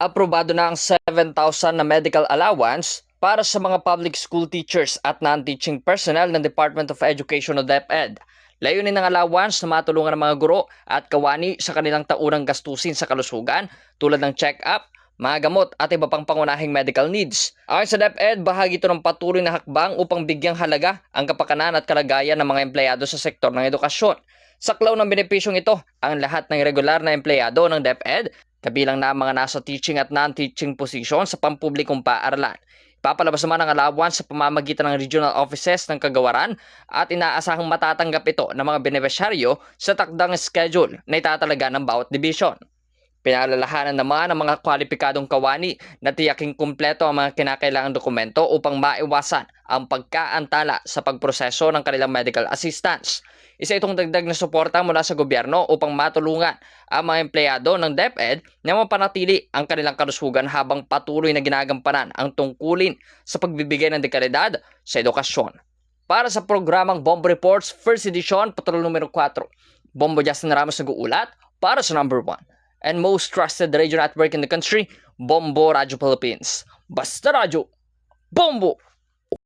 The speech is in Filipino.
Aprobado na ang 7,000 na medical allowance para sa mga public school teachers at non-teaching personnel ng Department of Education o DepEd. Layunin ng allowance na matulungan ng mga guro at kawani sa kanilang taunang gastusin sa kalusugan tulad ng check-up, mga gamot at iba pang pangunahing medical needs. Ayon sa DepEd, bahagi ito ng patuloy na hakbang upang bigyang halaga ang kapakanan at kalagayan ng mga empleyado sa sektor ng edukasyon. Saklaw ng benepisyong ito ang lahat ng regular na empleyado ng DepEd, kabilang na ang mga nasa teaching at non-teaching position sa pampublikong paaralan. Ipapalabas naman ang allowance sa pamamagitan ng regional offices ng kagawaran at inaasahang matatanggap ito ng mga benepisyaryo sa takdang schedule na itatalaga ng bawat division. Pinaalalahanan naman ang mga kwalipikadong kawani na tiyaking kumpleto ang mga kinakailangang dokumento upang maiwasan ang pagkaantala sa pagproseso ng kanilang medical assistance. Isa itong dagdag na suporta mula sa gobyerno upang matulungan ang mga empleyado ng DepEd na mapanatili ang kanilang kalusugan habang patuloy na ginagampanan ang tungkulin sa pagbibigay ng dekalidad sa edukasyon. Para sa programang Bombo Reports First Edition, Patrol numero 4, Bombo Justin Ramos nag-uulat para sa number 1 and most trusted radio network in the country, Bombo Radio Philippines. Basta Radio, Bombo!